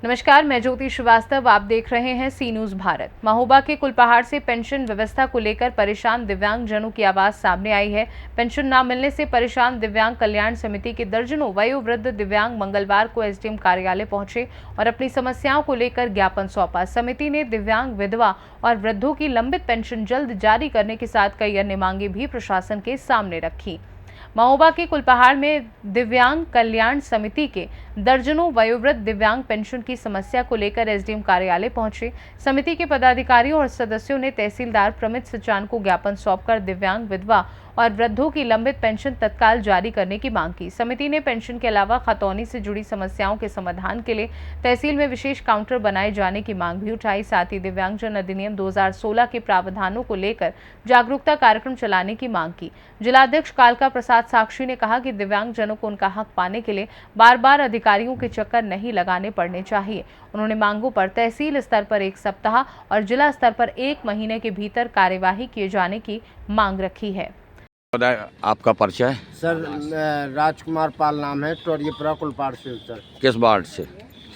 नमस्कार, मैं ज्योति श्रीवास्तव। आप देख रहे हैं सी न्यूज भारत। महोबा के कुलपहाड़ से पेंशन व्यवस्था को लेकर परेशान दिव्यांग जनों की आवाज सामने आई है। पेंशन न मिलने से परेशान दिव्यांग कल्याण समिति के दर्जनों वयोवृद्ध दिव्यांग मंगलवार को एसडीएम कार्यालय पहुंचे और अपनी समस्याओं को लेकर ज्ञापन सौंपा। समिति ने दिव्यांग विधवा और वृद्धों की लंबित पेंशन जल्द जारी करने के साथ कई अन्य मांगे भी प्रशासन के सामने रखी। महोबा के कुलपहाड़ में दिव्यांग कल्याण समिति के दर्जनों वयोवृद्ध दिव्यांग पेंशन की समस्या को लेकर एसडीएम कार्यालय पहुंचे। समिति के पदाधिकारियों और सदस्यों ने तहसीलदार प्रमित सचान को ज्ञापन सौंपकर दिव्यांग विधवा और वृद्धों की लंबित पेंशन तत्काल जारी करने की मांग की। समिति ने पेंशन के अलावा खतौनी से जुड़ी समस्याओं के समाधान के लिए तहसील में विशेष काउंटर बनाए जाने की मांग भी उठाई। साथ ही दिव्यांगजन अधिनियम 2016 के प्रावधानों को लेकर जागरूकता कार्यक्रम चलाने की मांग की। जिलाध्यक्ष कालका प्रसाद साक्षी ने कहा कि दिव्यांगजनों को उनका हक पाने के लिए बार बार अधिकारियों के चक्कर नहीं लगाने पड़ने चाहिए। उन्होंने मांगों पर तहसील स्तर पर 1 सप्ताह और जिला स्तर पर 1 महीने के भीतर कार्यवाही किए जाने की मांग रखी है। आपका परिचय? सर राजकुमार पाल नाम है, टोरियपुरा कुलपहाड़ से। सर किस वार्ड से?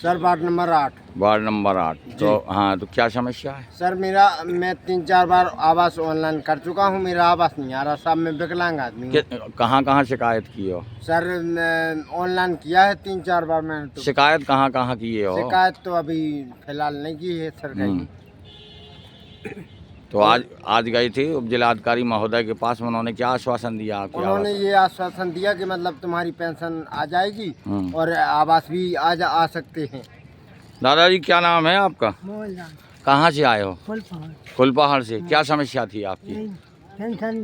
Sir ward number 8। Ward number 8। तो हाँ, तो क्या समस्या है? सर मैं 3-4 बार आवास ऑनलाइन कर चुका हूँ, मेरा आवास नहीं आ रहा। साहब मैं विकलांग आदमी हूँ। कहाँ शिकायत की हो? सर ऑनलाइन किया है 3-4 बार मैंने। तो शिकायत कहाँ की हो? शिकायत तो अभी फिलहाल नहीं की है सर कहीं। तो आज गई थी उप जिलाधिकारी महोदय के पास, उन्होंने क्या आश्वासन दिया? उन्होंने ये आश्वासन दिया कि मतलब तुम्हारी पेंशन आ जाएगी और आवास भी आ सकते हैं। दादाजी क्या नाम है आपका? कहाँ से आए हो? कुलपहाड़ से। क्या समस्या थी आपकी? पेंशन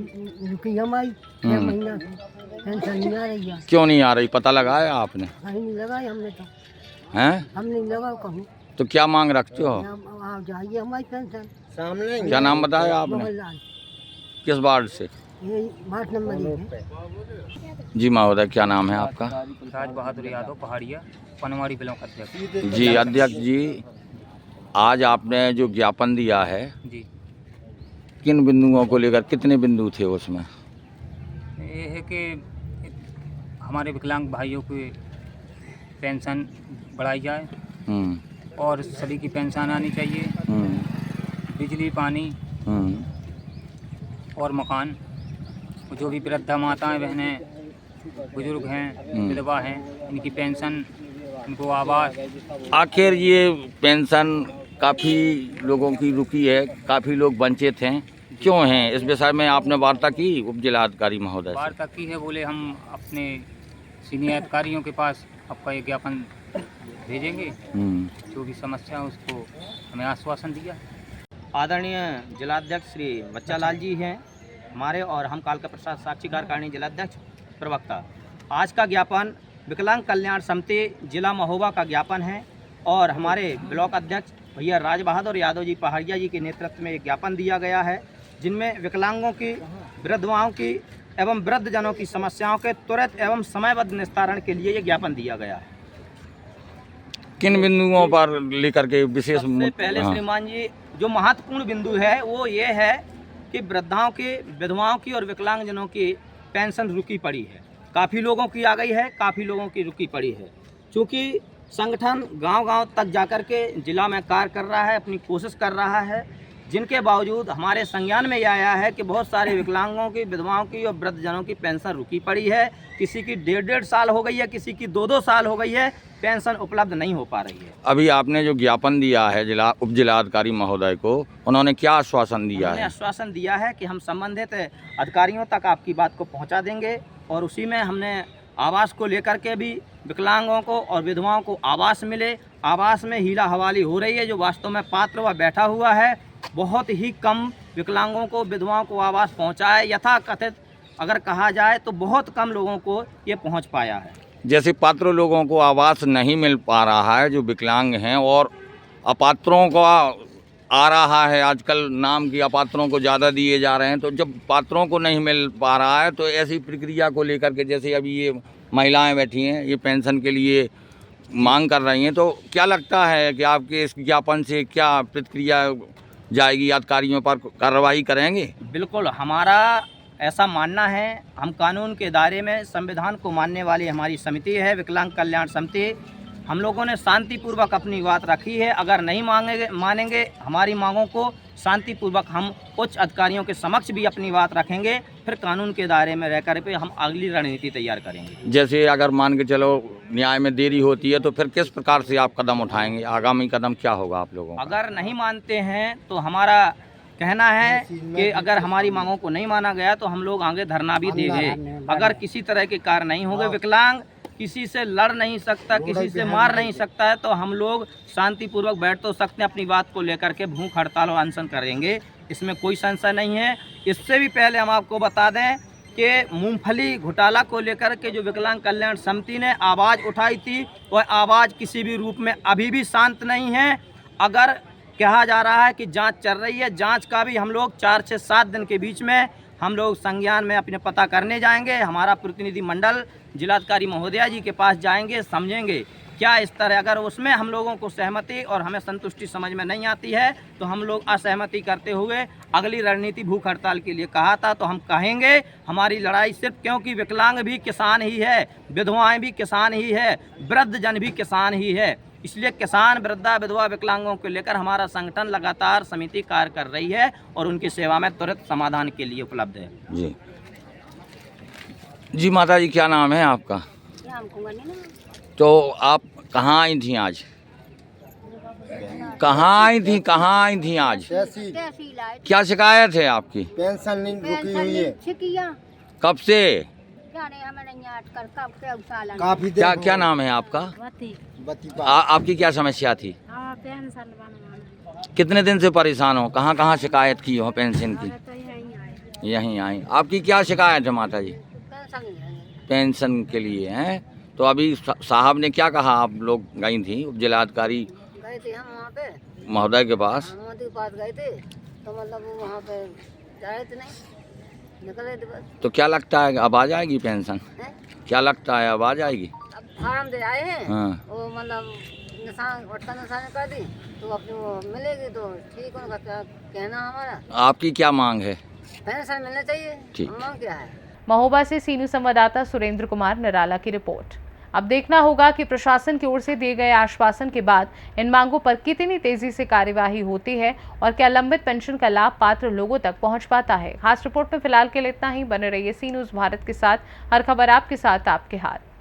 रुकी हमारी 6 महीना पेंशन नहीं आ रही है। क्यों नहीं आ रही, पता लगाया आपने? नहीं लगाई हमने तो। हैं? हम नहीं लगा कहूँ। तो क्या मांग रखते हो? आ जाइए हमारी पेंशन सामने। क्या नाम बताया आपने? किस वार्ड से? ये वार्ड नंबर 1 है। जी महोदय, क्या नाम है आपका? राज बहादुर यादव, पहाड़िया, पनवाड़ी ब्लॉक अध्यक्ष। जी अध्यक्ष जी, आज आपने जो ज्ञापन दिया है जी, किन बिंदुओं को लेकर, कितने बिंदु थे उसमें? ये है कि हमारे विकलांग भाइयों की पेंशन बढ़ाई जाए और सभी की पेंशन आनी चाहिए। बिजली, पानी और मकान, जो भी वृद्धा माताएं, बहनें, बुजुर्ग हैं, विधवा हैं, इनकी पेंशन, इनको आवास। आखिर ये पेंशन काफ़ी लोगों की रुकी है, काफ़ी लोग वंचित हैं, क्यों हैं? इस विषय में आपने वार्ता की उप जिलाधिकारी महोदय से? वार्ता की है, बोले हम अपने सीनियर अधिकारियों के पास आपका ये ज्ञापन भेजेंगे, जो भी समस्या है उसको हमें आश्वासन दिया। आदरणीय जिलाध्यक्ष श्री बच्चा लाल जी हैं हमारे, और हम कालका प्रसाद साक्षी कार्यकारिणी जिलाध्यक्ष प्रवक्ता। आज का ज्ञापन विकलांग कल्याण समिति जिला महोबा का ज्ञापन है और हमारे ब्लॉक अध्यक्ष भैया राज बहादुर यादव जी पहाड़िया जी के नेतृत्व में एक ज्ञापन दिया गया है, जिनमें विकलांगों की, विधवाओं की एवं वृद्धजनों की समस्याओं के त्वरित एवं समयबद्ध निस्तारण के लिए ये ज्ञापन दिया गया है। किन बिंदुओं पर लेकर के विशेष? सबसे पहले श्रीमान जी, जो महत्वपूर्ण बिंदु है वो ये है कि वृद्धाओं की, विधवाओं की और विकलांगजनों की पेंशन रुकी पड़ी है। काफ़ी लोगों की आ गई है, काफ़ी लोगों की रुकी पड़ी है। क्योंकि संगठन गांव-गांव तक जाकर के जिला में कार्य कर रहा है, अपनी कोशिश कर रहा है, जिनके बावजूद हमारे संज्ञान में यह आया है कि बहुत सारे विकलांगों की, विधवाओं की और वृद्धजनों की पेंशन रुकी पड़ी है। किसी की 1.5 साल हो गई है, किसी की 2-2 साल हो गई है, पेंशन उपलब्ध नहीं हो पा रही है। अभी आपने जो ज्ञापन दिया है उप जिलाधिकारी महोदय को, उन्होंने क्या आश्वासन दिया है? आश्वासन दिया है कि हम संबंधित अधिकारियों तक आपकी बात को पहुंचा देंगे और उसी में हमने आवास को लेकर के भी विकलांगों को और विधवाओं को आवास मिले। आवास में हीला हवाली हो रही है, जो वास्तव में पात्र वह बैठा हुआ है। बहुत ही कम विकलांगों को, विधवाओं को आवास पहुँचा है। यथा कथित अगर कहा जाए तो बहुत कम लोगों को ये पहुँच पाया है। जैसे पात्र लोगों को आवास नहीं मिल पा रहा है, जो विकलांग हैं, और अपात्रों को आ रहा है, आजकल नाम की अपात्रों को ज़्यादा दिए जा रहे हैं, तो जब पात्रों को नहीं मिल पा रहा है तो ऐसी प्रक्रिया को लेकर के, जैसे अभी ये महिलाएं बैठी हैं, ये पेंशन के लिए मांग कर रही हैं, तो क्या लगता है कि आपके इस ज्ञापन से क्या प्रतिक्रिया जाएगी? अधिकारियों पर कार्रवाई करेंगे? बिल्कुल, हमारा ऐसा मानना है। हम कानून के दायरे में संविधान को मानने वाली हमारी समिति है, विकलांग कल्याण समिति। हम लोगों ने शांतिपूर्वक अपनी बात रखी है। अगर नहीं मानेंगे हमारी मांगों को, शांतिपूर्वक हम उच्च अधिकारियों के समक्ष भी अपनी बात रखेंगे। फिर कानून के दायरे में रहकर पे हम अगली रणनीति तैयार करेंगे। जैसे अगर मान के चलो न्याय में देरी होती है तो फिर किस प्रकार से आप कदम उठाएंगे? आगामी कदम क्या होगा आप लोगों का? अगर नहीं मानते हैं तो हमारा कहना है कि अगर हमारी मांगों को नहीं माना गया तो हम लोग आगे धरना भी देंगे। अगर किसी तरह के कार्य नहीं होंगे, विकलांग किसी से लड़ नहीं सकता, किसी से मार नहीं सकता है, तो हम लोग शांतिपूर्वक बैठ तो सकते हैं, अपनी बात को लेकर के भूख हड़ताल और अनशन करेंगे, इसमें कोई संशय नहीं है। इससे भी पहले हम आपको बता दें कि मूंगफली घोटाला को लेकर के जो विकलांग कल्याण समिति ने आवाज़ उठाई थी, वह आवाज़ किसी भी रूप में अभी भी शांत नहीं है। अगर कहा जा रहा है कि जांच चल रही है, जांच का भी हम लोग 4 से 7 दिन के बीच में हम लोग संज्ञान में अपने पता करने जाएंगे। हमारा प्रतिनिधि मंडल जिलाधिकारी महोदया जी के पास जाएंगे, समझेंगे क्या इस तरह। अगर उसमें हम लोगों को सहमति और हमें संतुष्टि समझ में नहीं आती है तो हम लोग असहमति करते हुए अगली रणनीति भूख हड़ताल के लिए कहा था, तो हम कहेंगे। हमारी लड़ाई सिर्फ, क्योंकि विकलांग भी किसान ही है, विधवाएं भी किसान ही है, वृद्ध जन भी किसान ही है, इसलिए किसान, वृद्धा, विधवा, विकलांगों को लेकर हमारा संगठन लगातार समिति कार्य कर रही है और उनकी सेवा में त्वरित समाधान के लिए उपलब्ध है। जी जी माता जी, क्या नाम है आपका? तो आप कहाँ आई थी आज? कहाँ आई थी आज? क्या शिकायत है आपकी? पेंशन नहीं रुकी हुई है। कब से? काफी क्या क्या नाम है आपका? आपकी क्या समस्या थी? कितने दिन से परेशान हो? कहाँ कहाँ शिकायत की हो पेंशन की? यहीं आई। आपकी क्या शिकायत है माता जी? पेंशन के लिए हैं। तो अभी साहब ने क्या कहा? आप लोग गई थी जिलाधिकारी गए थे हम वहाँ पे महोदय के पास? मोदी के पास गए थे, तो मतलब वो वहाँ पे जा रहे थे, नहीं निकल रहे थे बस। तो क्या लगता है अब आ जाएगी पेंशन? हैं? क्या लगता है अब आ जाएगी? अब फार्म दे आए हैं, हाँ। वो मतलब निशान वोट का निशान कर दी तो अपने वो मिलेगी तो ठीक। उनका क्या कहना हमारा। आपकी क्या मांग है? पेंशन मिलना चाहिए। ठीक। मांग क्या है? महोबा से सीनू संवाददाता सुरेंद्र कुमार निराला की रिपोर्ट। अब देखना होगा कि प्रशासन की ओर से दिए गए आश्वासन के बाद इन मांगों पर कितनी तेजी से कार्यवाही होती है और क्या लंबित पेंशन का लाभ पात्र लोगों तक पहुंच पाता है। खास रिपोर्ट में फिलहाल के लिए इतना ही। बने रहिए सी न्यूज़ भारत के साथ। हर खबर आपके साथ, आपके हाथ।